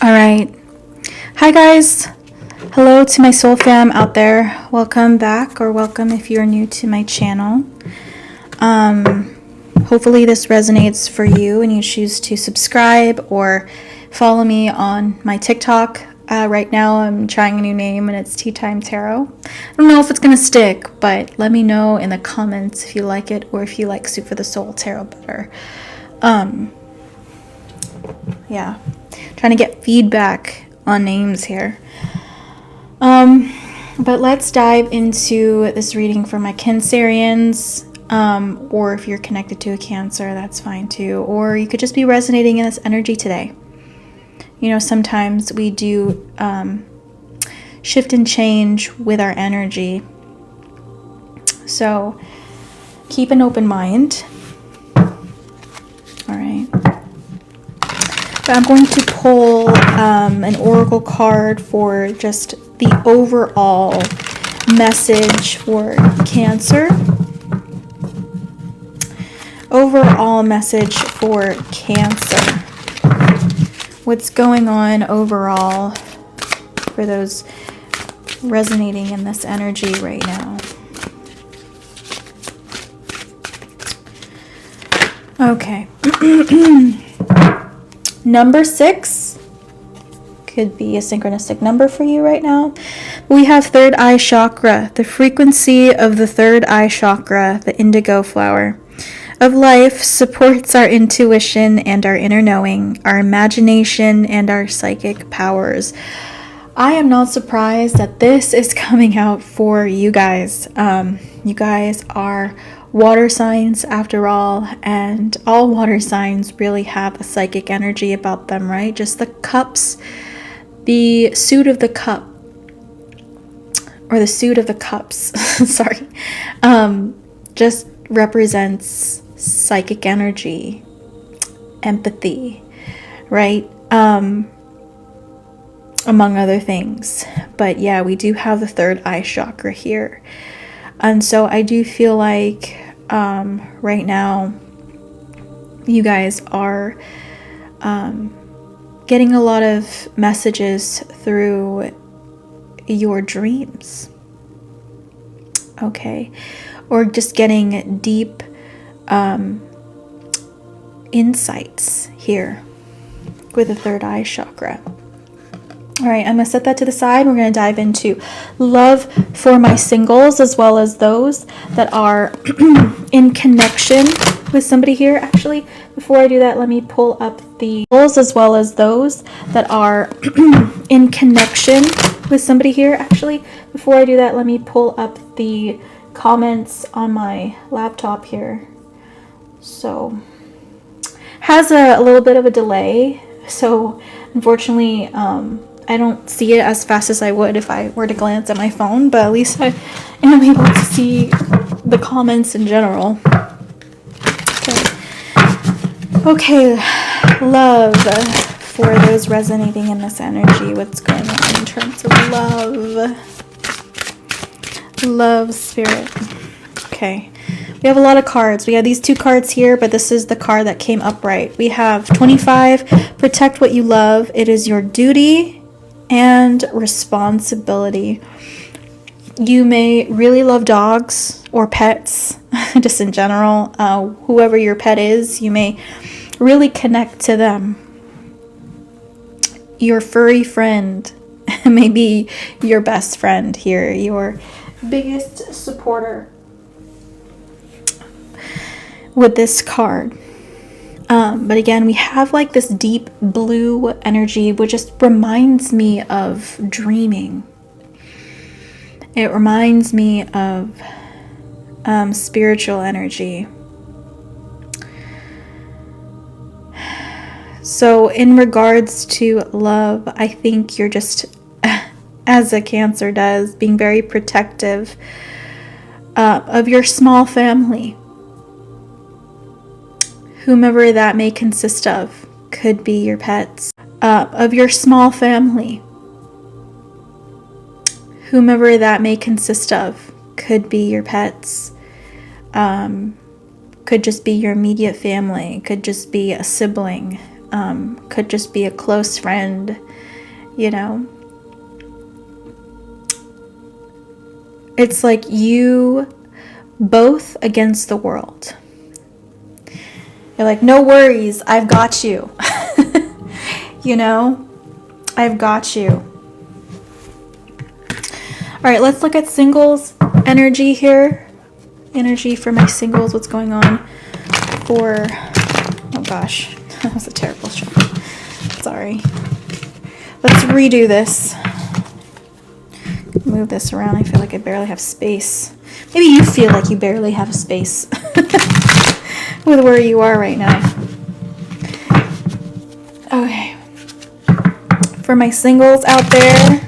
All right. Hi, guys. Hello to my soul fam out there. Welcome back, or welcome if you're new to my channel. Hopefully this resonates for you and you choose to subscribe or follow me on my TikTok. Right now I'm trying a new name and it's Tea Time Tarot. I don't know if it's gonna stick, but let me know in the comments if you like it or if you like Soup for the Soul Tarot better. Yeah, trying to get feedback on names here. But let's dive into this reading for my Cancerians, or if you're connected to a Cancer, that's fine too. Or you could just be resonating in this energy today. You know, sometimes we do shift and change with our energy. So keep an open mind. All right. But I'm going to pull an oracle card for just the overall message for Cancer. Overall message for Cancer. What's going on overall for those resonating in this energy right now? Okay. Number 6 could be a synchronistic number for you right now. We have third eye chakra, the frequency of the third eye chakra, the indigo flower of life, supports our intuition and our inner knowing, our imagination and our psychic powers. I am not surprised that this is coming out for you guys. You guys are water signs after all, and all water signs really have a psychic energy about them, right? Just the cups, the suit of the cup, or the suit of the cups, sorry, just represents psychic energy, empathy, right? Among other things. But yeah, we do have the third eye chakra here. And so I do feel like right now you guys are getting a lot of messages through your dreams. Okay. Or just getting deep insights here with the third eye chakra. All right, I'm going to set that to the side. We're going to dive into love for my singles, as well as those that are in connection with somebody here. Actually, before I do that, let me pull up the as well as those that are in connection with somebody here. Actually, before I do that, let me pull up the comments on my laptop here. So, has a little bit of a delay. So, unfortunately, I don't see it as fast as I would if I were to glance at my phone, but at least I am able to see the comments in general. Okay, love for those resonating in this energy. What's going on in terms of love? Love, spirit. Okay, we have a lot of cards. We have these 2 cards here, but this is the card that came upright. We have 25, protect what you love. It is your duty and responsibility. You may really love dogs or pets, just in general. Whoever your pet is, you may really connect to them. Your furry friend may be your best friend here, your biggest supporter with this card. But again, we have like this deep blue energy, which just reminds me of dreaming. It reminds me of spiritual energy. So in regards to love, I think you're just, as a Cancer does, being very protective of your small family. Whomever that may consist of, could be your pets, of your small family. Whomever that may consist of, could be your pets, could just be your immediate family, could just be a sibling, could just be a close friend, you know. It's like you both against the world. You're like, no worries, I've got you. You know, I've got you. All right, let's look at singles energy here. Energy for my singles. What's going on for, oh gosh, that was a terrible shuffle. Sorry. Let's redo this. Move this around. I feel like I barely have space. Maybe you feel like you barely have space with where you are right now. Okay. For my singles out there.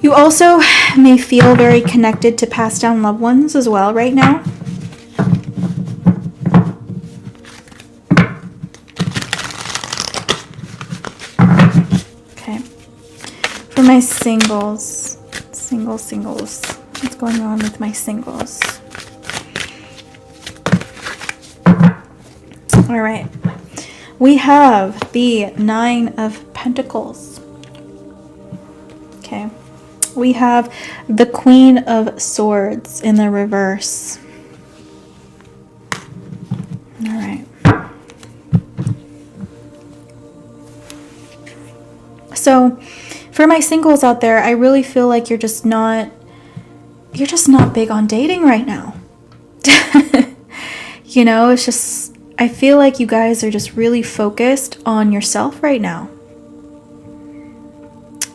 You also may feel very connected to passed down loved ones as well right now. Okay. For my singles. Singles. What's going on with my singles? All right. We have the 9 of Pentacles. Okay. We have the Queen of Swords in the reverse. All right. So, for my singles out there, I really feel like you're just not big on dating right now. You know, it's just, I feel like you guys are just really focused on yourself right now.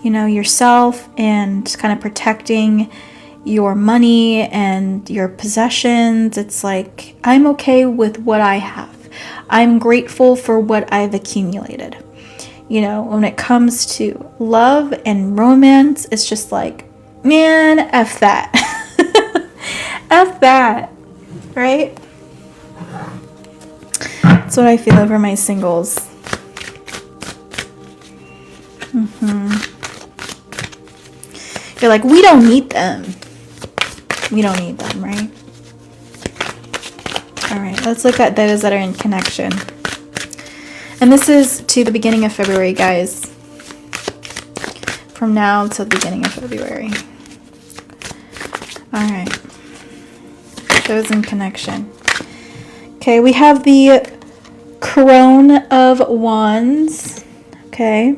You know, yourself and kind of protecting your money and your possessions. It's like, I'm okay with what I have. I'm grateful for what I've accumulated. You know, when it comes to love and romance, it's just like, man, F that. F that, right? That's what I feel over my singles. You're like, we don't need them. We don't need them, right? All right, let's look at those that are in connection. And this is to the beginning of February, guys. From now to the beginning of February. All right. Those in connection. Okay, we have the Crone of Wands. Okay.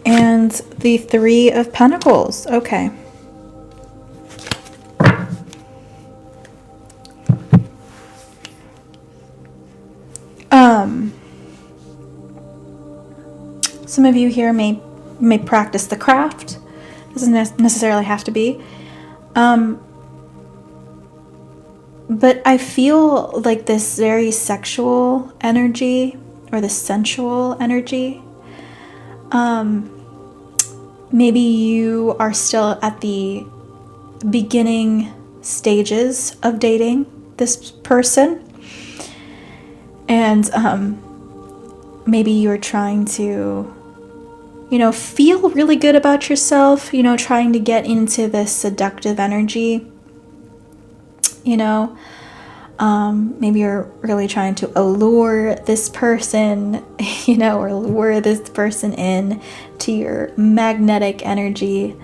And the 3 of Pentacles. Okay. Some of you here may practice the craft. Doesn't necessarily have to be. But I feel like this very sexual energy or this sensual energy. Maybe you are still at the beginning stages of dating this person. And maybe you're trying to, you know, feel really good about yourself, you know, trying to get into this seductive energy, you know. Maybe you're really trying to allure this person, you know, or lure this person in to your magnetic energy,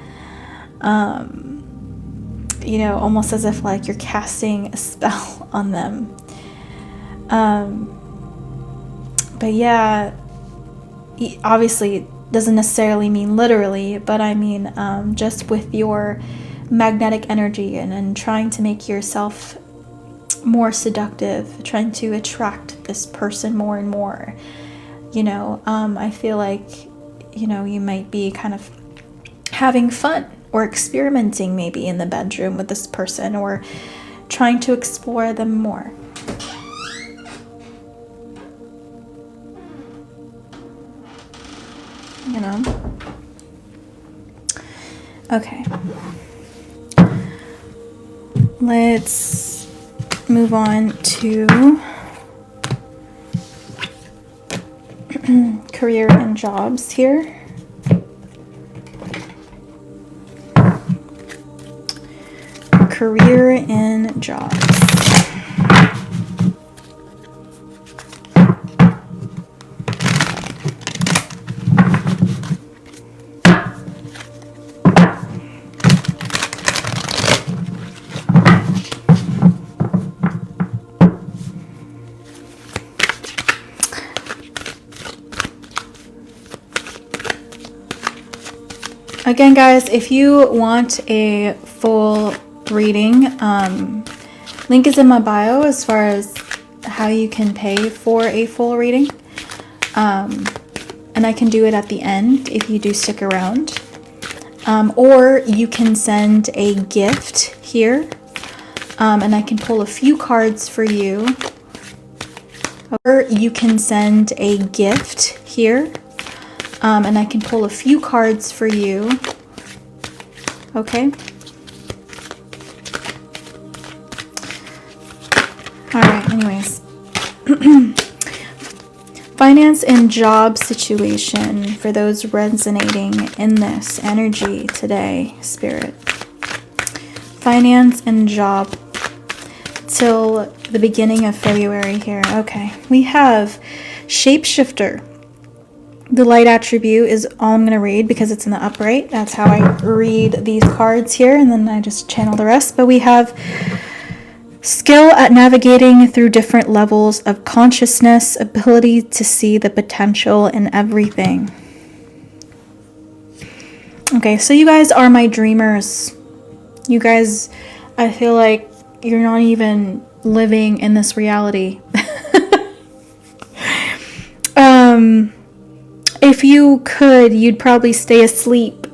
you know, almost as if like you're casting a spell on them. But yeah, obviously doesn't necessarily mean literally, but I mean just with your magnetic energy and trying to make yourself more seductive, trying to attract this person more and more. You know, I feel like, you know, you might be kind of having fun or experimenting maybe in the bedroom with this person or trying to explore them more. You know? Okay. Let's move on to career and jobs here. career and jobs. Again, guys, if you want a full reading, link is in my bio as far as how you can pay for a full reading. And I can do it at the end if you do stick around. Or you can send a gift here, and I can pull a few cards for you. Or you can send a gift here. And I can pull a few cards for you. Okay. All right, anyways. Finance and job situation for those resonating in this energy today, Spirit. Finance and job till the beginning of February here. Okay, we have Shapeshifter. The light attribute is all I'm going to read because it's in the upright. That's how I read these cards here, and then I just channel the rest. But we have skill at navigating through different levels of consciousness, ability to see the potential in everything. Okay, so you guys are my dreamers. You guys, I feel like you're not even living in this reality. If you could, you'd probably stay asleep.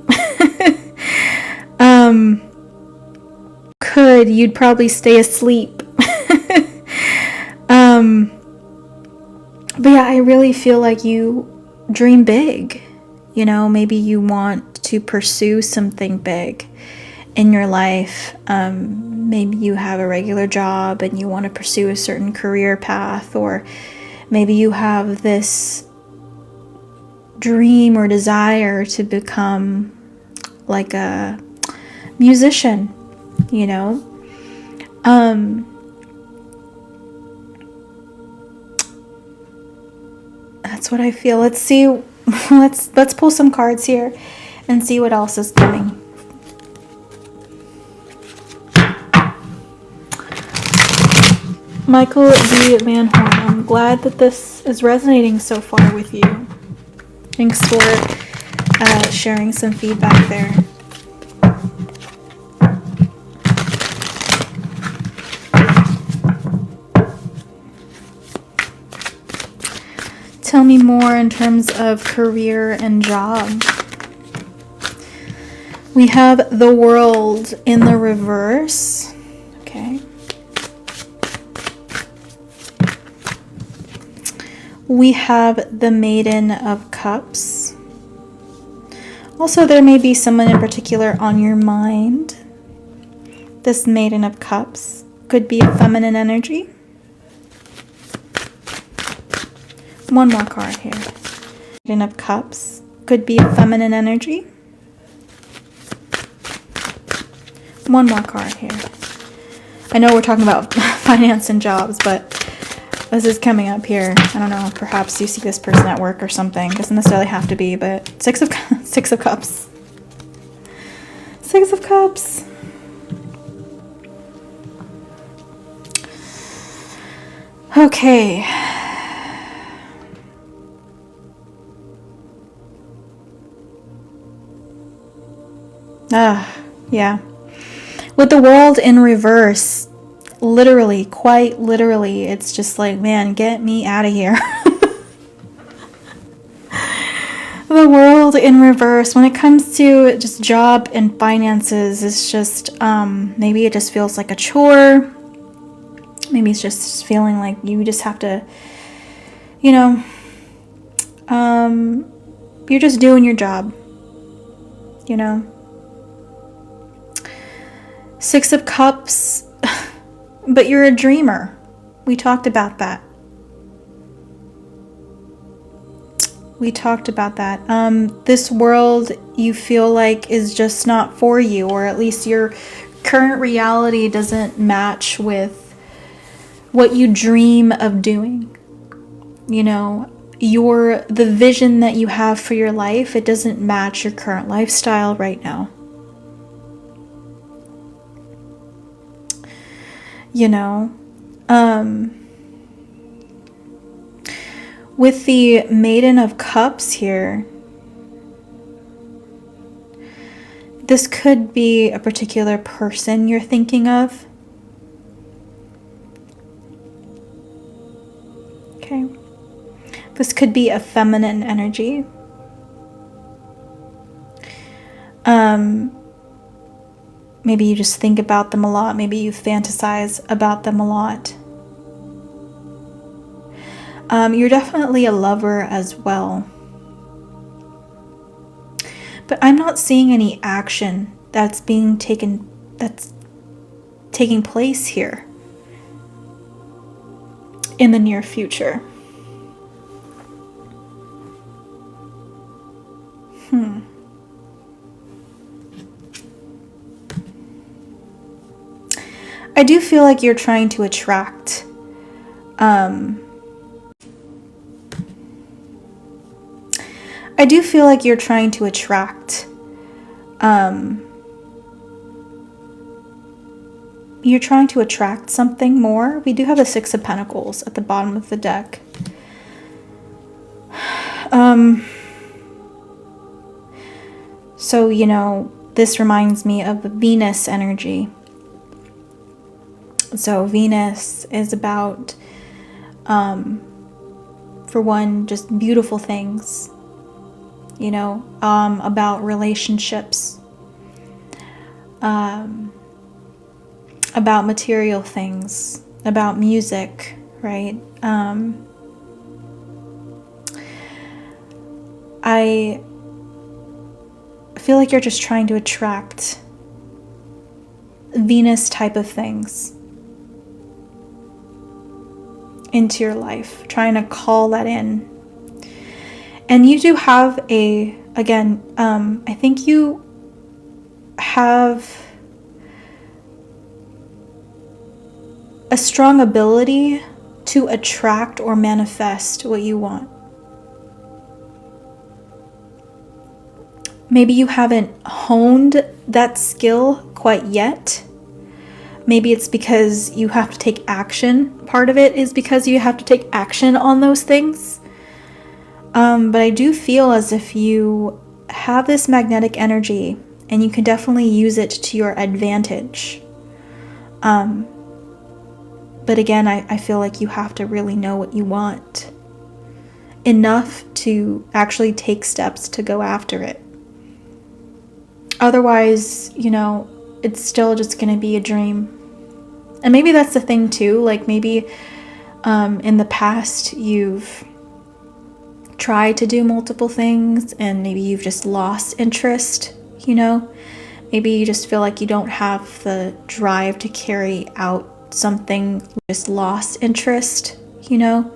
You'd probably stay asleep. But yeah, I really feel like you dream big. You know, maybe you want to pursue something big in your life. Maybe you have a regular job and you want to pursue a certain career path, or maybe you have this dream or desire to become like a musician, you know. That's what I feel. Let's see. Let's pull some cards here and see what else is coming. Michael B. Van Horn, I'm glad that this is resonating so far with you. Thanks for sharing some feedback there. Tell me more in terms of career and job. We have the World in the reverse. Okay. We have the Maiden of Cups. Also, there may be someone in particular on your mind. This Maiden of Cups could be a feminine energy. One more card here. Maiden of Cups could be a feminine energy. One more card here. I know we're talking about finance and jobs, but this is coming up here. I don't know, perhaps you see this person at work or something. Doesn't necessarily have to be, but Six of Cups. Six of Cups. Okay. Yeah. With the World in reverse, literally, quite literally, it's just like, man, get me out of here. The World in reverse, when it comes to just job and finances, it's just, maybe it just feels like a chore. Maybe it's just feeling like you just have to, you know, you're just doing your job, you know. Six of Cups, but you're a dreamer. We talked about that. This world you feel like is just not for you, or at least you're current reality doesn't match with what you dream of doing. You know, the vision that you have for your life, it doesn't match your current lifestyle right now. You know, with the Maiden of Cups here, this could be a particular person you're thinking of. Okay. This could be a feminine energy. Maybe you just think about them a lot. Maybe you fantasize about them a lot. You're definitely a lover as well. But I'm not seeing any action that's taking place here in the near future. I do feel like you're trying to attract you're trying to attract something more. We do have the Six of Pentacles at the bottom of the deck. So, you know, this reminds me of the Venus energy. So Venus is about, for one, just beautiful things, you know, about relationships, about material things, about music, right? I feel like you're just trying to attract Venus type of things into your life, trying to call that in. And you do have I think you have a strong ability to attract or manifest what you want. Maybe you haven't honed that skill quite yet. Maybe it's because you have to take action. Part of it is because you have to take action on those things. But I do feel as if you have this magnetic energy and you can definitely use it to your advantage. But again, I feel like you have to really know what you want enough to actually take steps to go after it. Otherwise, you know, it's still just going to be a dream. And maybe that's the thing too, like maybe in the past you've tried to do multiple things and maybe you've just lost interest, you know? Maybe you just feel like you don't have the drive to carry out something, just lost interest, you know?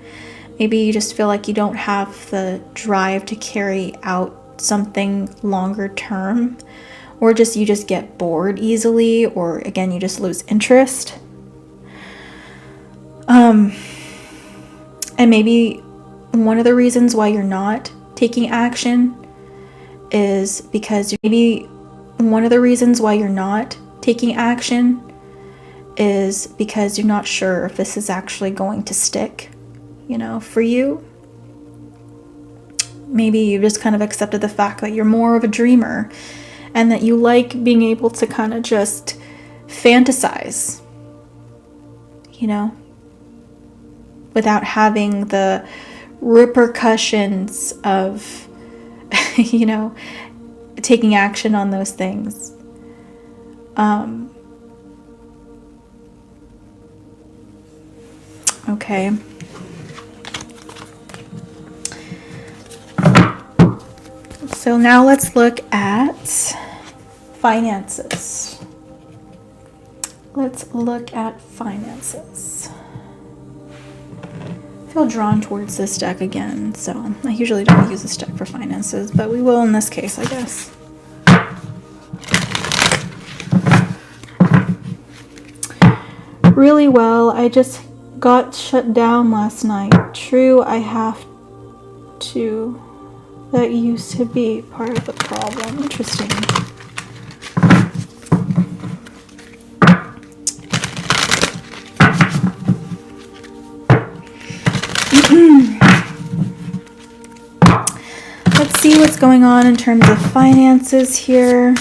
Maybe you just feel like you don't have the drive to carry out something longer term, or just you just get bored easily, or again, you just lose interest. And maybe one of the reasons why you're not taking action is because you're not sure if this is actually going to stick, you know, for you. Maybe you just kind of accepted the fact that you're more of a dreamer and that you like being able to kind of just fantasize, you know, without having the repercussions of, you know, taking action on those things. Okay. So now let's look at finances. Let's look at finances. I feel drawn towards this deck again, so I usually don't use this deck for finances, but we will in this case, I guess. really well. I just got shut down last night. True, I have to. That used to be part of the problem. Interesting. Let's see what's going on in terms of finances here.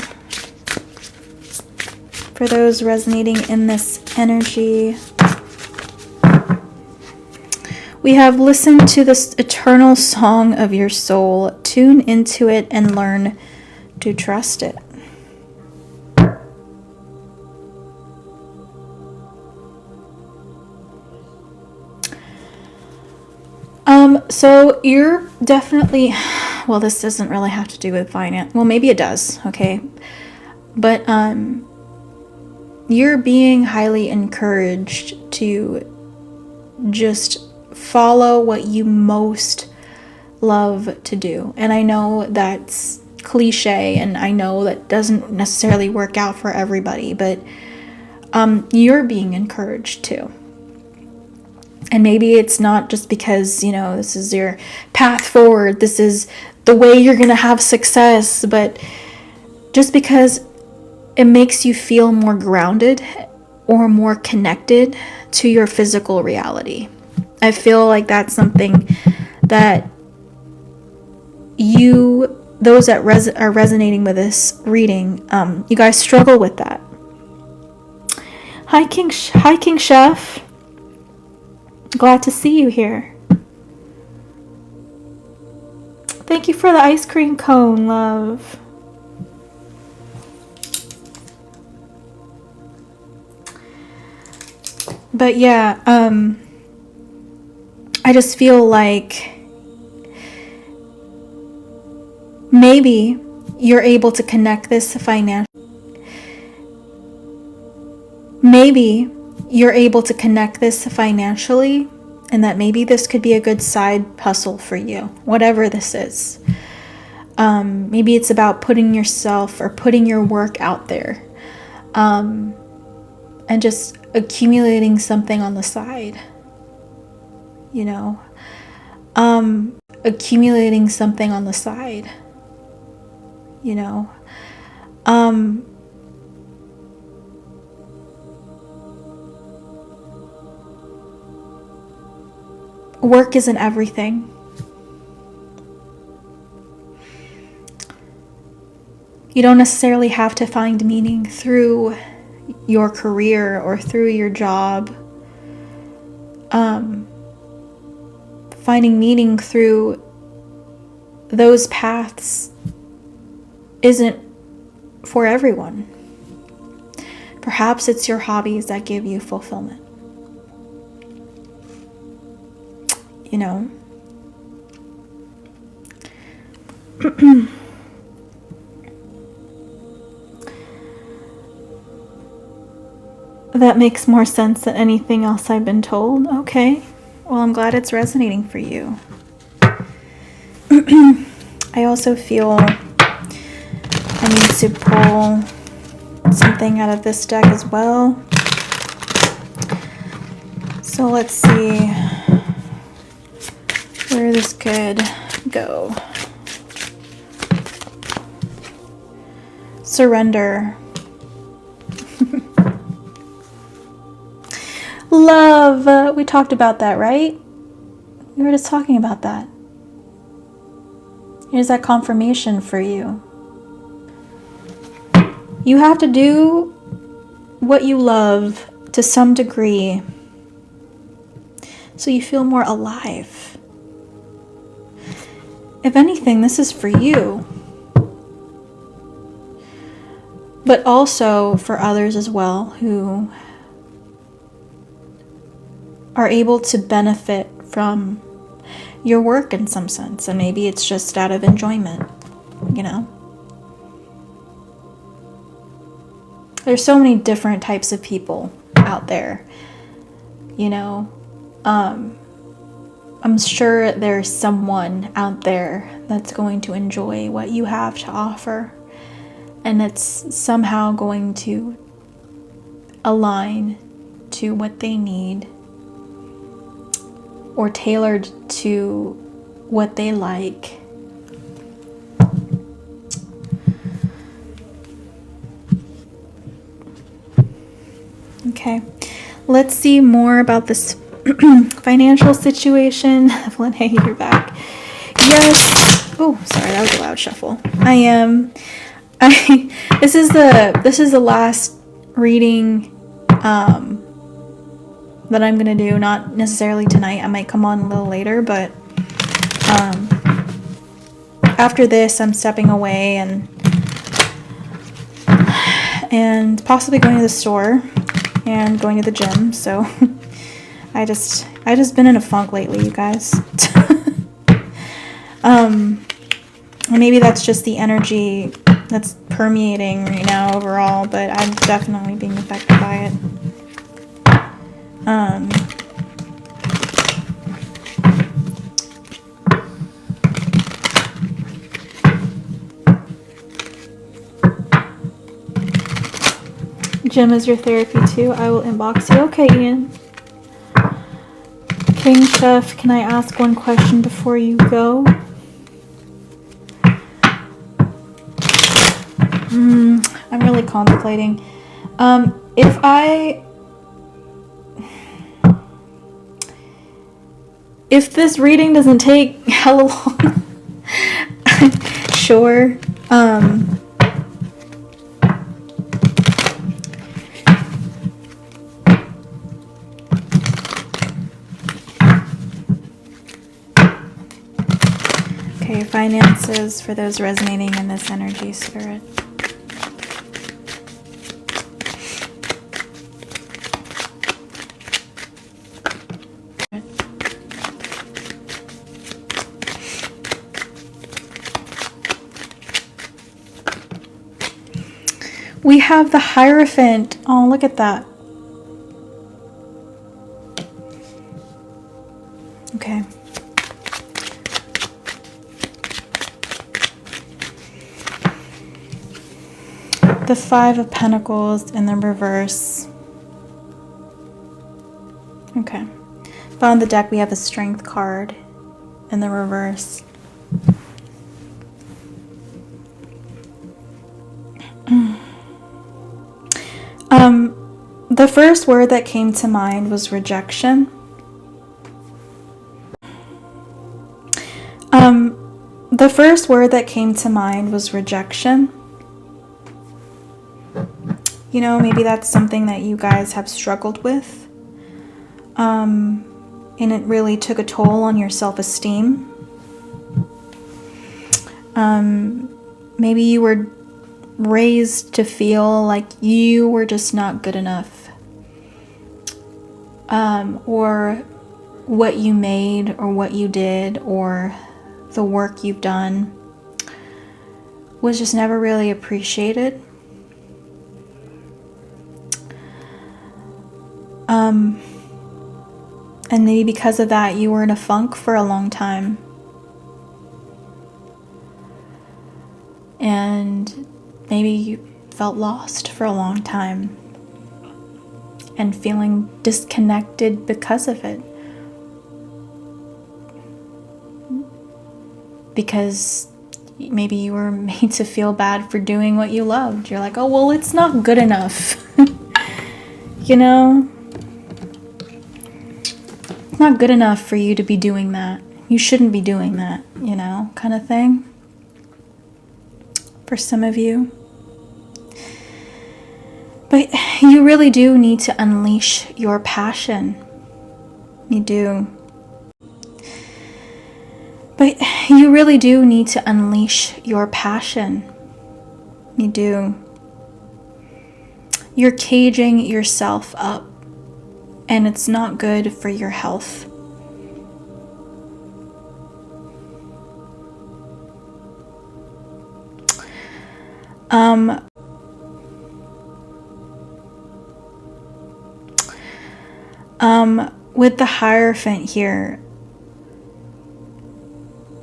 For those resonating in this energy. We have listened to this eternal song of your soul. Tune into it and learn to trust it. So you're definitely, well, this doesn't really have to do with finance. Well, maybe it does, okay? But you're being highly encouraged to just follow what you most love to do. And I know that's cliche, and I know that doesn't necessarily work out for everybody, but you're being encouraged to. And maybe it's not just because, you know, this is your path forward, this is the way you're going to have success, but just because it makes you feel more grounded or more connected to your physical reality. I feel like that's something that those that are resonating with this reading, you guys struggle with that. Hi, King Chef. Glad to see you here. Thank you for the ice cream cone, love. But yeah, I just feel like maybe you're able to connect this financially. Maybe you're able to connect this financially, and that maybe this could be a good side hustle for you, whatever this is. Maybe it's about putting yourself or putting your work out there, and just accumulating something on the side, you know, accumulating something on the side, you know, work isn't everything. You don't necessarily have to find meaning through your career or through your job. Finding meaning through those paths isn't for everyone. Perhaps it's your hobbies that give you fulfillment. You know? That makes more sense than anything else I've been told. Okay. Well, I'm glad it's resonating for you. I also feel I need to pull something out of this deck as well. So let's see where this could go. Surrender. Love. We talked about that, right? We were just talking about that. Here's that confirmation for you. You have to do what you love to some degree so you feel more alive. If anything, this is for you. But also for others as well who are able to benefit from your work in some sense. And maybe it's just out of enjoyment, you know? There's so many different types of people out there, you know? I'm sure there's someone out there that's going to enjoy what you have to offer. And it's somehow going to align to what they need or tailored to what they like. Okay, let's see more about this financial situation. Evelyn, hey, you're back. Yes. Oh, sorry, that was a loud shuffle. This is the last reading that I'm gonna do. Not necessarily tonight. I might come on a little later, but after this, I'm stepping away and possibly going to the store and going to the gym. So I just been in a funk lately, you guys. Maybe that's just the energy that's permeating right now overall, but I'm definitely being affected by it. Gym is your therapy too. I will inbox you. Okay, Ian. King Chef, can I ask one question before you go? I'm really contemplating. If this reading doesn't take hella long, sure. Okay, finances for those resonating in this energy, spirit. We have the Hierophant. Oh, look at that. Okay. The Five of Pentacles in the reverse. Okay. Bottom of the deck, we have the Strength card in the reverse. The first word that came to mind was rejection. The first word that came to mind was rejection. You know, maybe that's something that you guys have struggled with. And it really took a toll on your self-esteem. Maybe you were raised to feel like you were just not good enough. Or what you made or what you did or the work you've done was just never really appreciated. And maybe because of that, you were in a funk for a long time. And maybe you felt lost for a long time and feeling disconnected because of it. Because maybe you were made to feel bad for doing what you loved. You're like, oh, well, it's not good enough. You know? It's not good enough for you to be doing that. You shouldn't be doing that, you know, kind of thing. For some of you. But you really do need to unleash your passion. You do. But you really do need to unleash your passion. You do. You're caging yourself up, and it's not good for your health. With the Hierophant here,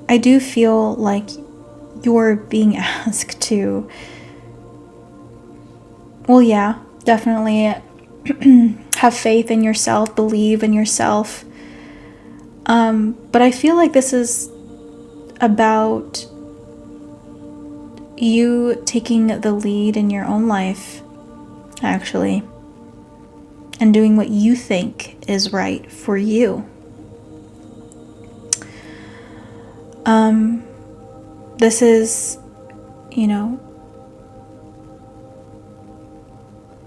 I do feel like you're being asked to, well, yeah, definitely have faith in yourself, believe in yourself. But I feel like this is about you taking the lead in your own life, actually, and doing what you think is right for you. This is,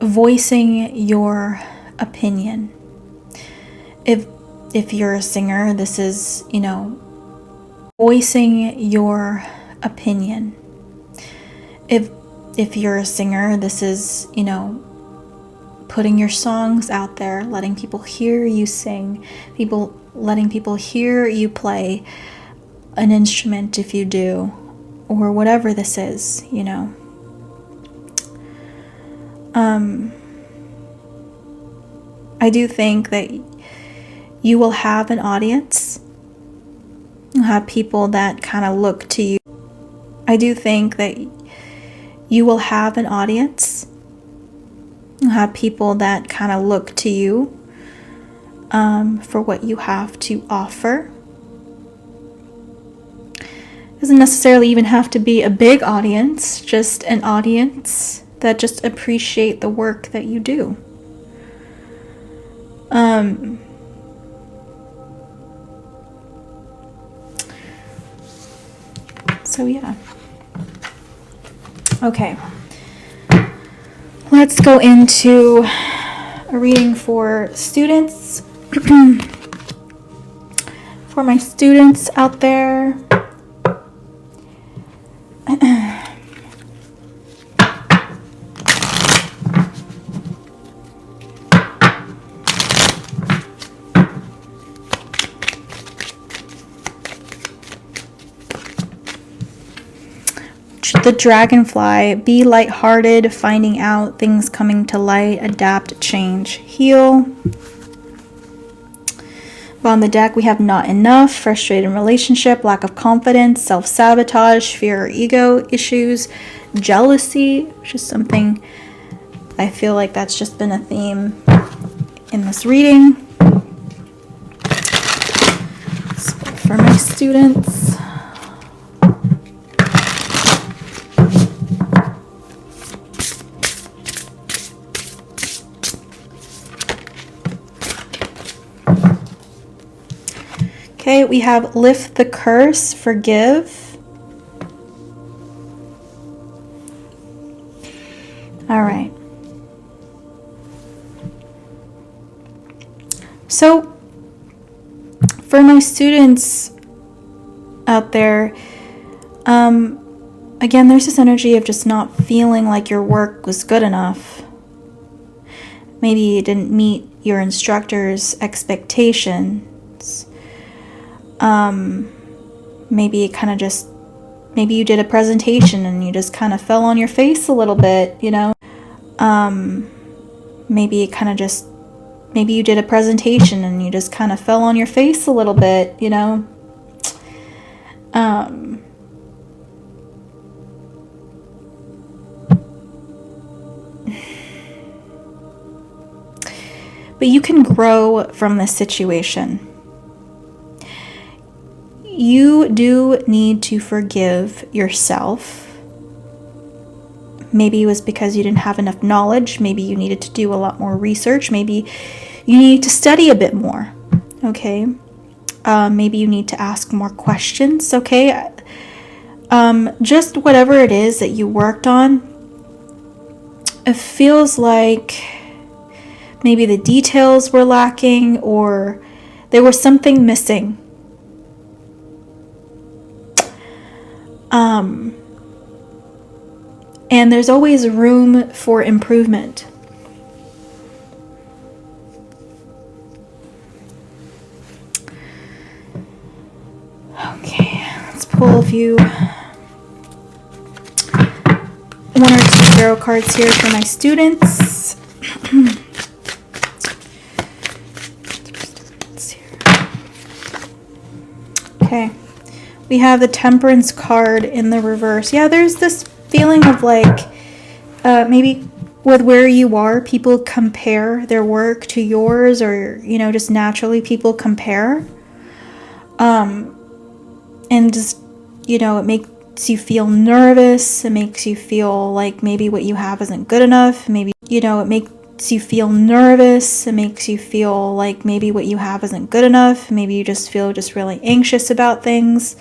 voicing your opinion. If you're a singer, this is, voicing your opinion. If you're a singer, this is, putting your songs out there, letting people hear you sing, letting people hear you play an instrument if you do, or whatever this is, I do think that you will have an audience. You'll have people that kind of look to you. I do think that you will have an audience. You'll have people that kind of look to you for what you have to offer. Doesn't necessarily even have to be a big audience, just an audience that just appreciate the work that you do. So yeah. Okay. Let's go into a reading for students. For my students out there. The dragonfly, be lighthearted, finding out, things coming to light, adapt, change, heal. Well, on the deck, we have not enough, frustrated relationship, lack of confidence, self-sabotage, fear or ego issues, jealousy, which is something I feel like that's just been a theme in this reading. For my students. Okay, we have lift the curse, forgive. All right. So, for my students out there, again, there's this energy of just not feeling like your work was good enough. Maybe you didn't meet your instructor's expectations. Maybe it kind of just, maybe you did a presentation and you just kind of fell on your face a little bit, maybe it kind of just, maybe you did a presentation and you just kind of fell on your face a little bit, but you can grow from this situation. You do need to forgive yourself. Maybe it was because you didn't have enough knowledge. Maybe you needed to do a lot more research. Maybe you need to study a bit more. Okay. Maybe you need to ask more questions. Okay. Just whatever it is that you worked on. It feels like maybe the details were lacking or there was something missing. And there's always room for improvement. Okay, let's pull a few, one or two tarot cards here for my students. Okay. We have the Temperance card in the reverse. Yeah, there's this feeling of like maybe with where you are, people compare their work to yours, or, you know, just naturally people compare. And just, you know, it makes you feel nervous. It makes you feel like maybe what you have isn't good enough. Maybe, you know, it makes you feel nervous. It makes you feel like maybe what you have isn't good enough. Maybe you just feel just really anxious about things,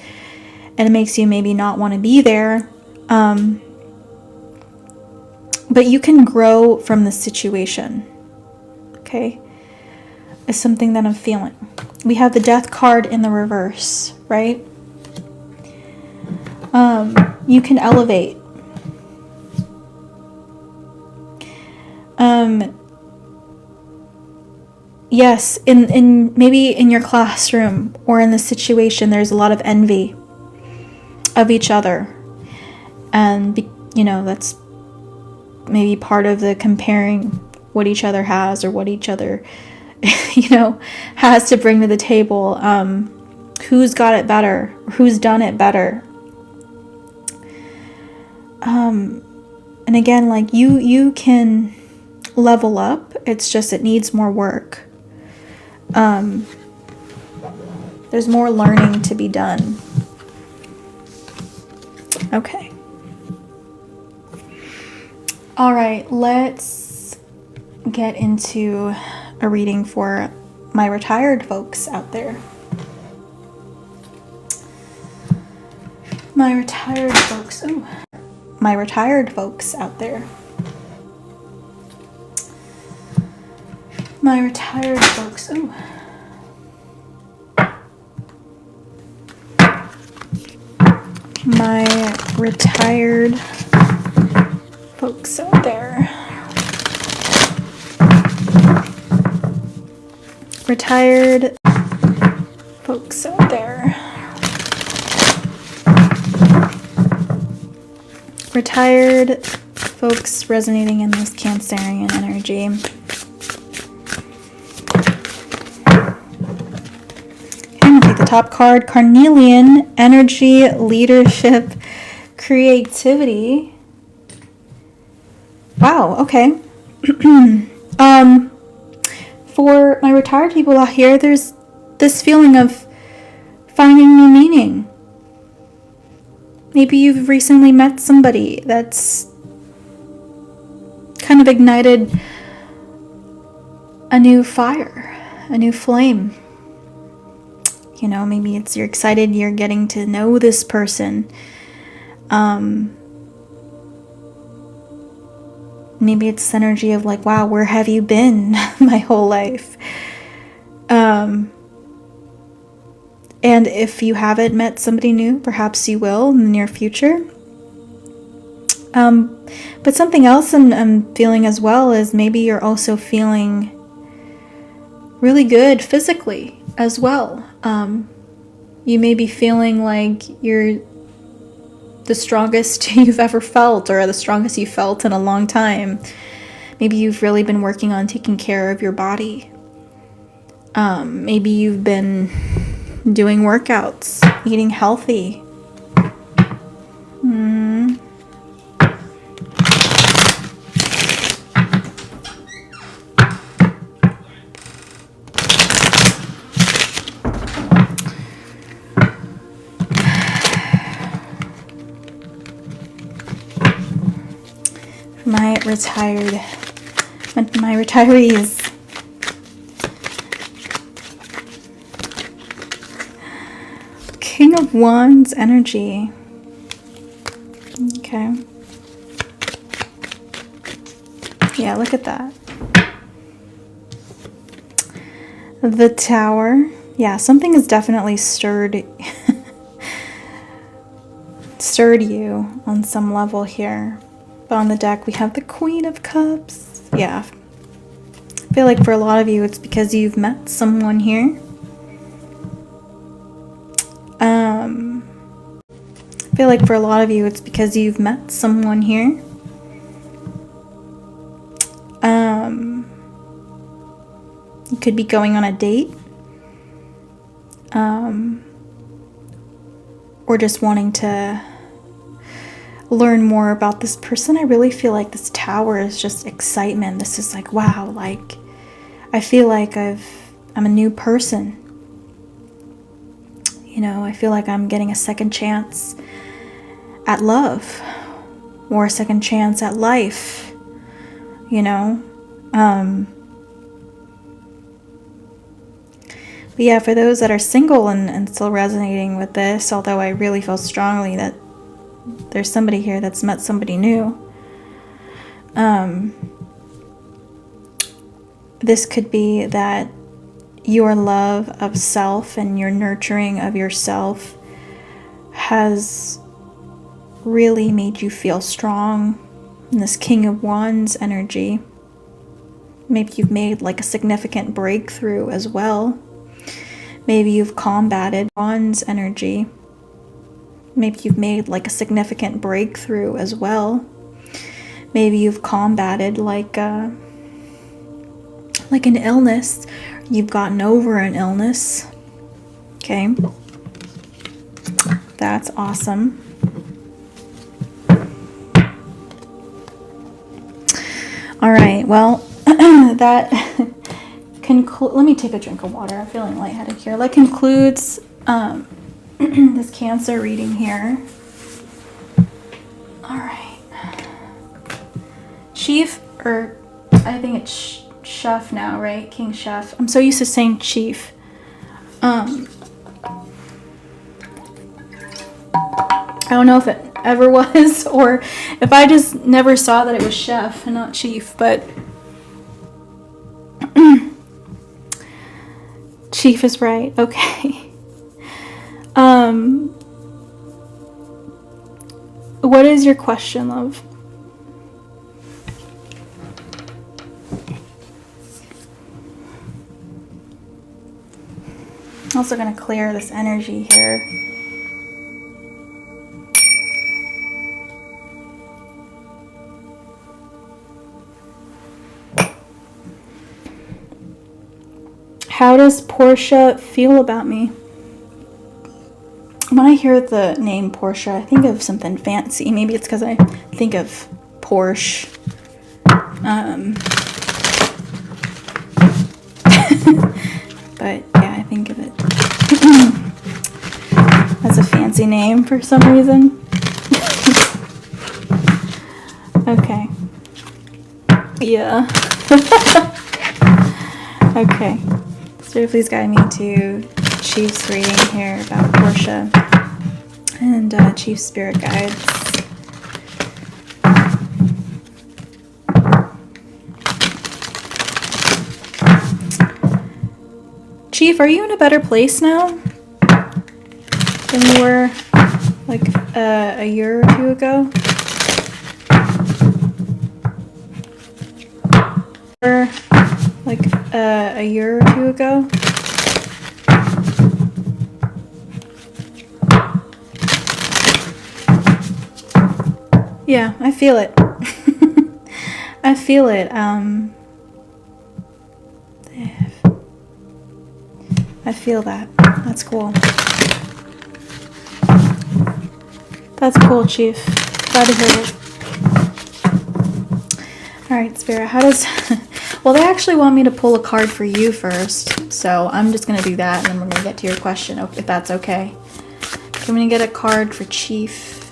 and it makes you maybe not want to be there. But you can grow from the situation. Okay? Is something that I'm feeling. We have the Death card in the reverse, right? You can elevate. Yes, in maybe in your classroom or in the situation, there's a lot of envy of each other. And, you know, that's maybe part of the comparing what each other has, or what each other, you know, has to bring to the table. Who's got it better? Who's done it better? And again, like you can level up. It's just, it needs more work. There's more learning to be done. Okay. All right, let's get into a reading for my retired folks out there. My retired folks. Ooh. My retired folks out there. My retired folks. Ooh. My retired folks out there. Retired folks out there. Retired folks resonating in this Cancerian energy. I'm going to take the top card, Carnelian energy, leadership, creativity. Wow, okay. For my retired people out here, there's this feeling of finding new meaning. Maybe you've recently met somebody that's kind of ignited a new fire, a new flame. You know, maybe it's you're excited you're getting to know this person. Maybe it's this energy of like, wow, where have you been my whole life? And if you haven't met somebody new, perhaps you will in the near future. But something else I'm feeling as well is maybe you're also feeling really good physically as well. You may be feeling like you're the strongest you've ever felt, or the strongest you felt in a long time. Maybe you've really been working on taking care of your body. Maybe you've been doing workouts, eating healthy. My retirees. King of Wands energy. Okay. Yeah, look at that. The Tower. Yeah, something has definitely stirred you on some level here. But on the deck, we have the Queen of Cups. Yeah. I feel like for a lot of you, it's because you've met someone here. I feel like for a lot of you, it's because you've met someone here. You could be going on a date. Or just wanting to learn more about this person, I really feel like this Tower is just excitement. This is like, wow, like I feel like I'm a new person. You know, I feel like I'm getting a second chance at love, or a second chance at life, you know. But yeah, for those that are single and still resonating with this, although I really feel strongly that there's somebody here that's met somebody new, this could be that your love of self and your nurturing of yourself has really made you feel strong in this King of Wands energy. Maybe you've made like a significant breakthrough as well. Maybe you've combated Wands energy. Maybe you've made like a significant breakthrough as well. Maybe you've combated like an illness. You've gotten over an illness. Okay. That's awesome. All right, well, that let me take a drink of water. I'm feeling lightheaded here. That concludes this Cancer reading here. All right. Chief, or I think it's Chef now, right? King Chef. I'm so used to saying Chief. I don't know if it ever was, or if I just never saw that it was Chef and not Chief, but Chief is right. Okay. What is your question, love? Also going to clear this energy here. How does Portia feel about me? When I hear the name Portia, I think of something fancy. Maybe it's because I think of Porsche. But yeah, I think of it as a fancy name for some reason. Okay. Yeah. Okay. So please guide me to Chief's reading here about Portia and Chief Spirit Guides. Chief, are you in a better place now than you were like a year or two ago? Or like a year or two ago? Yeah, I feel it. I feel it. I feel that. That's cool. That's cool, Chief. Glad to hear it. Alright, Spirit, how does... Well, they actually want me to pull a card for you first, so I'm just going to do that, and then we're going to get to your question, if that's okay. I'm going to get a card for Chief.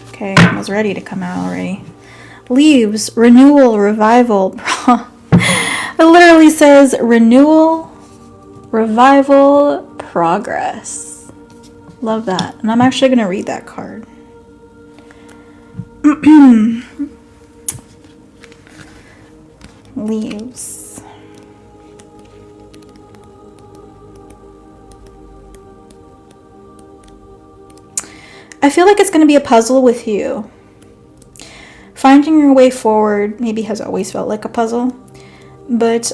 Okay, I was ready to come out already. Leaves, renewal, revival. It literally says renewal, revival, progress. Love that. And I'm actually going to read that card. Leaves. I feel like it's going to be a puzzle with you. Finding your way forward maybe has always felt like a puzzle, but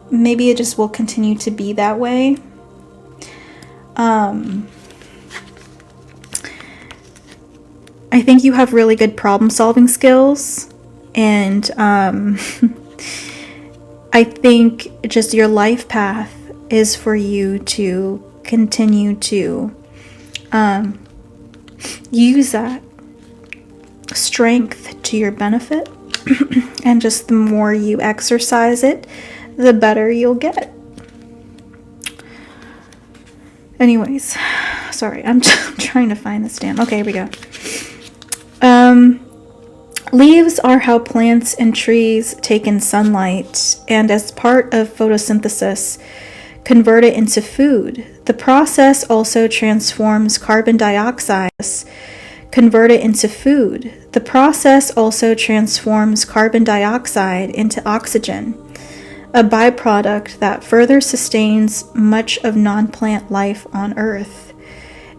maybe it just will continue to be that way. I think you have really good problem-solving skills, and I think just your life path is for you to continue to use that strength to your benefit. And just the more you exercise it, the better you'll get. Anyways, sorry, I'm just trying to find this damn. Okay, here we go. Leaves are how plants and trees take in sunlight and, as part of photosynthesis, convert it into food. The process also transforms carbon dioxide. Convert it into food. The process also transforms carbon dioxide into oxygen, a byproduct that further sustains much of non-plant life on Earth.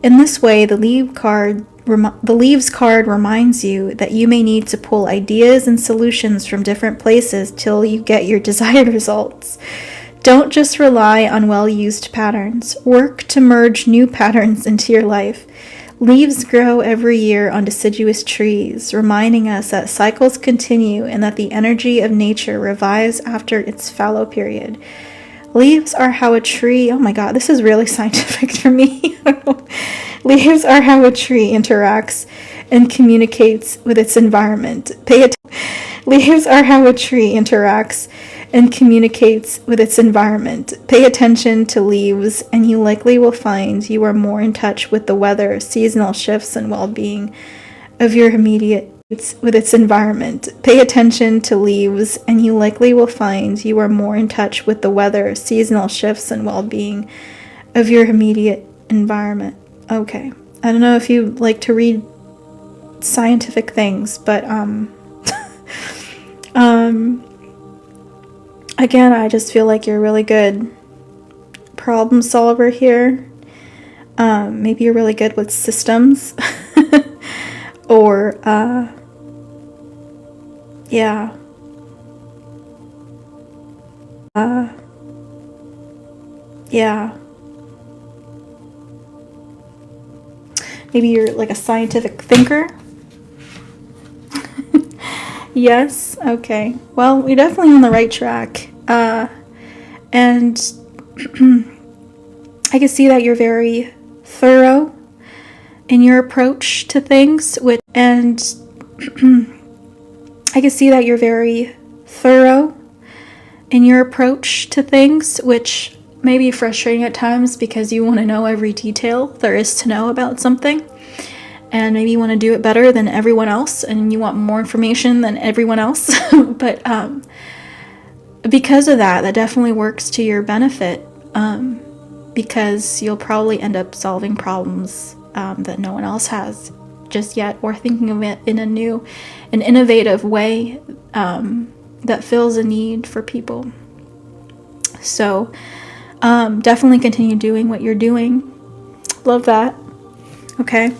In this way, the leaves card reminds you that you may need to pull ideas and solutions from different places till you get your desired results. Don't just rely on well-used patterns. Work to merge new patterns into your life. Leaves grow every year on deciduous trees, reminding us that cycles continue and that the energy of nature revives after its fallow period. Leaves are how a tree... Oh my god, this is really scientific for me. Leaves are how a tree interacts and communicates with its environment. Leaves are how a tree interacts and communicates with its environment. Pay attention to leaves, and you likely will find you are more in touch with the weather, seasonal shifts, and well-being of your immediate with its environment. Pay attention to leaves, and you likely will find you are more in touch with the weather, seasonal shifts, and well-being of your immediate environment. Okay. I don't know if you like to read scientific things, but again, I just feel like you're a really good problem solver here. Maybe you're really good with systems. Or yeah. Yeah. Maybe you're like a scientific thinker. Yes, okay. Well, we're definitely on the right track. And I can see that you're very thorough in your approach to things, I can see that you're very thorough in your approach to things, which may be frustrating at times because you want to know every detail there is to know about something. And maybe you want to do it better than everyone else, and you want more information than everyone else. But because of that, that definitely works to your benefit, because you'll probably end up solving problems that no one else has just yet, or thinking of it in an innovative way that fills a need for people. So definitely continue doing what you're doing. Love that. Okay.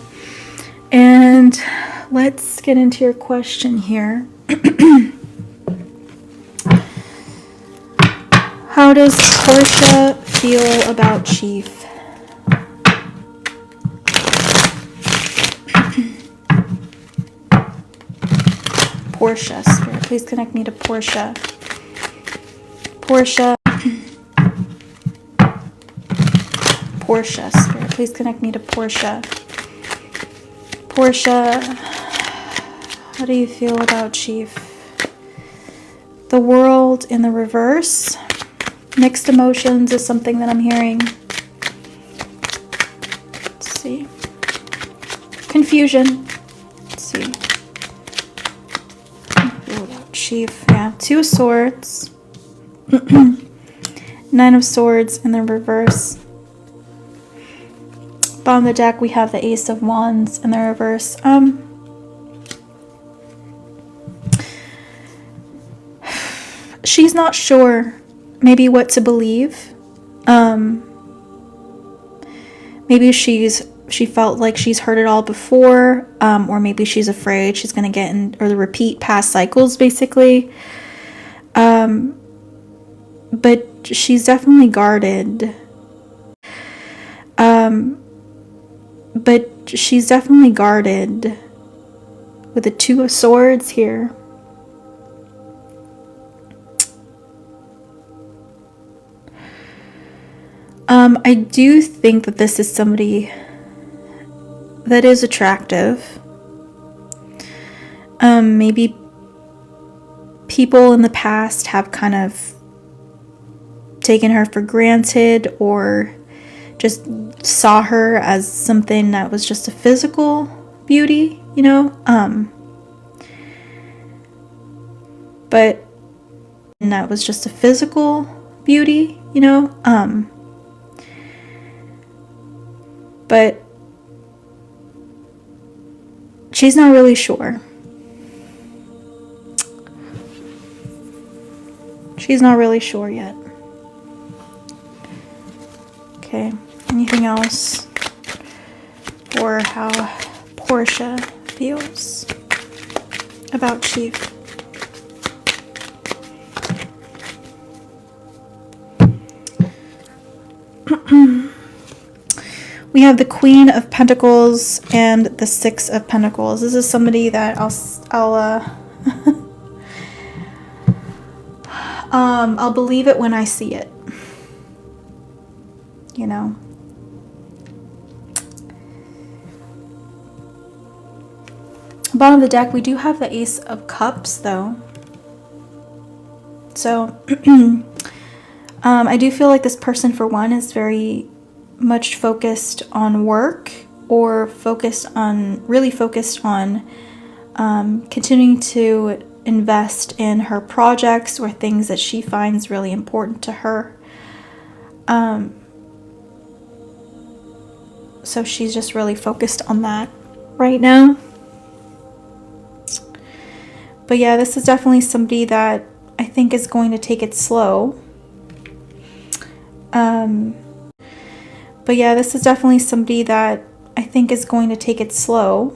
And let's get into your question here. How does Portia feel about Chief? Portia, Spirit, please connect me to Portia. Portia. Portia, Spirit, please connect me to Portia. Portia, how do you feel about Chief? The World in the reverse. Mixed emotions is something that I'm hearing. Let's see. Confusion. Let's see. Chief, yeah. 2 of Swords. 9 of Swords in the reverse. Bottom of the deck, we have the Ace of Wands in the reverse. She's not sure maybe what to believe. Maybe she felt like she's heard it all before, or maybe she's afraid she's going to get in, or repeat past cycles, basically. But she's definitely guarded. With the 2 of Swords here. I do think that this is somebody that is attractive. Maybe people in the past have kind of taken her for granted or just saw her as something that was just a physical beauty, you know? But that was just a physical beauty, you know? But she's not really sure. She's not really sure yet. Okay, anything else for how Portia feels about Chief? We have the Queen of Pentacles and the Six of Pentacles. This is somebody that I'll believe it when I see it. You know. Bottom of the deck, we do have the Ace of Cups, though. So, I do feel like this person, for one, is very much focused on work, or really focused on continuing to invest in her projects or things that she finds really important to her. So she's just really focused on that right now. But yeah, this is definitely somebody that I think is going to take it slow. But yeah, this is definitely somebody that I think is going to take it slow.